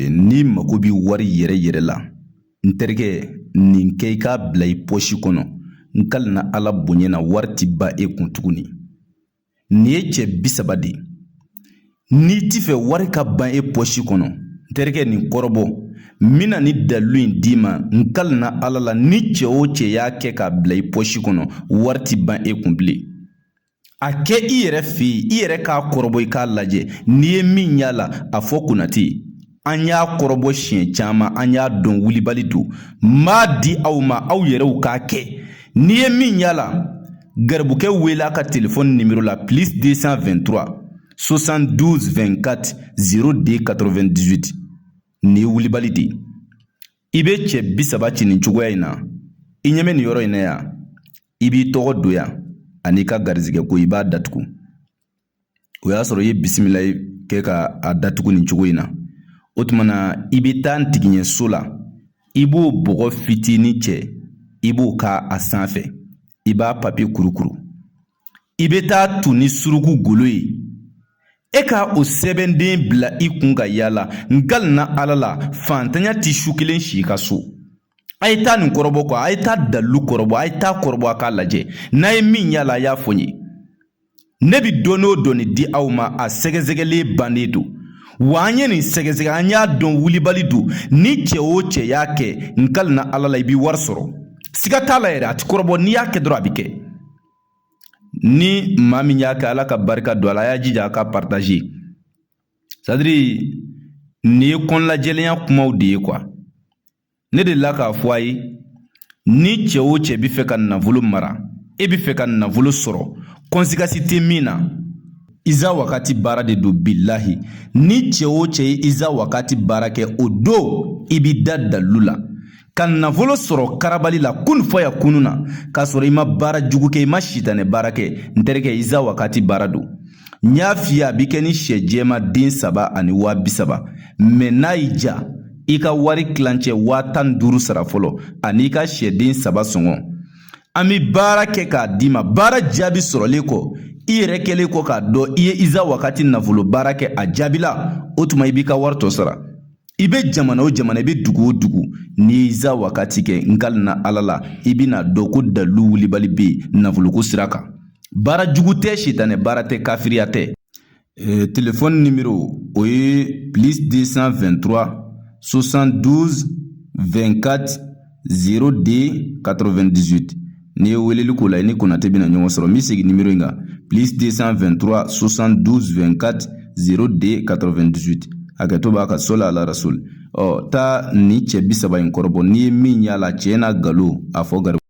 ni mako bi wari yɛrɛ yɛrɛ la n terikɛ nin kɛ I k'a bila I posi kɔnɔ n kalina Ala bonya na wari ti ba e kun tuguni. Nin ye cɛ 30 de. N'i ti fɛ wari ka ban e posi kɔnɔ n terikɛ nin kɔrɔbɔ mina ni dalilu in d'i ma n kalina Ala la ni cɛ o cɛ y'a kɛ k'a bila I posi kɔnɔ wari ti ban e kun bilen. A kɛ I yɛrɛ fɛ yen I yɛrɛ k'a kɔrɔbɔ I k'a lajɛ n'i ye min y'a la a fɔ Konate an y'a kɔrɔbɔ siɲɛ caman an y'a dɔn wulibali don m'a di aw ma aw yɛrɛw k'a kɛ n'i ye min y'a la garibukɛ wele a ka téléphone numéro la plus 223 72 24 02 98 nin ye wulibali de I bɛ cɛ 30 ci nin cogoya in na I ɲɛ bɛ nin yɔrɔ in na yan I b'i tɔgɔ don yan ani ka garizigɛ ko I b'a datugu o y'a sɔrɔ I ye bisimila kɛ ka a datugu nin cogo in na o tuma na I bɛ taa n tigiɲɛso la I b'o bɔgɔ fitinin cɛ I b'o k'a sanfɛ I b'a papier kurukuru I bɛ taa tu ni suruku golo ye e ka o sɛbɛnden bila I kun ka yala ngalina Ala la fantanya ti su kelen si ka so a ye taa nin kɔrɔbɔ quoi a ye taa dalilu kɔrɔbɔ a ye taa kɔrɔbɔ a k'a lajɛ n'a ye min yala a y'a fɔ n ye ne bi dɔɔni o dɔɔni di aw ma a sɛgɛsɛgɛlen bannen don wa an ye nin sɛgɛsɛgɛ an y'a dɔn wulibali don ni cɛ o cɛ y'a kɛ n kalina Ala la I bi wari sɔrɔ siga t'a la yɛrɛ a ti kɔrɔbɔ n'i y'a kɛ dɔrɔn a bi kɛ ni maa min y'a kɛ Ala ka barika don a la a y'a jija a ka partager c'est à dire nin ye kɔnɔlajɛlenya kumaw de ye quoi ne delila k'a fɔ a ye ni cɛ o cɛ bi fɛ ka nafolo mara e bi fɛ ka nafolo sɔrɔ conséquence tɛ min na Iza wakati baara de don billahi ni cɛ o cɛ ye Iza wakati baara kɛ o don I bi da dalilu la ka nafolo sɔrɔ karabali la kun fɔya kunu na k'a sɔrɔ I ma baara jugu kɛ I ma sitanɛ baara kɛ n terikɛ Iza wakati baara don n y'a f'i ye a bi kɛ ni sɛ jɛma den 3 ani 30,000 mais n'a y'i ja I ka wari kilancɛ 15,000 sara fɔlɔ ani I ka sɛden 3 sɔngɔ an bi baara kɛ k'a d'i ma baara jaabi sɔrɔlen kɔ I yɛrɛ kɛlen kɔ k'a dɔn I ye Iza wakati nafolo baara kɛ a jaabi la o tuma I b'i ka wari tɔ sara I bɛ jamana o jamana I bɛ dugu o dugu n'i ye Iza wakati kɛ n kalina Ala la I bɛna dɔn ko dalilu wulibali bɛ yen nafoloko sira kan baara jugu tɛ sitanɛ baara tɛ kafiriya tɛ téléphone numéro o ye plus 223 72 24 02 98 n'i ye weleli k'o la I ni Konate bɛna ɲɔgɔn sɔrɔ n bɛ segin numéro in kan plus 223 72 24 02 98 hakɛto b'a ka sɔli ala rasul taa ni cɛ 30 in kɔrɔbɔ n'i ye min y'a la cɛ n'a galo a fɔ gari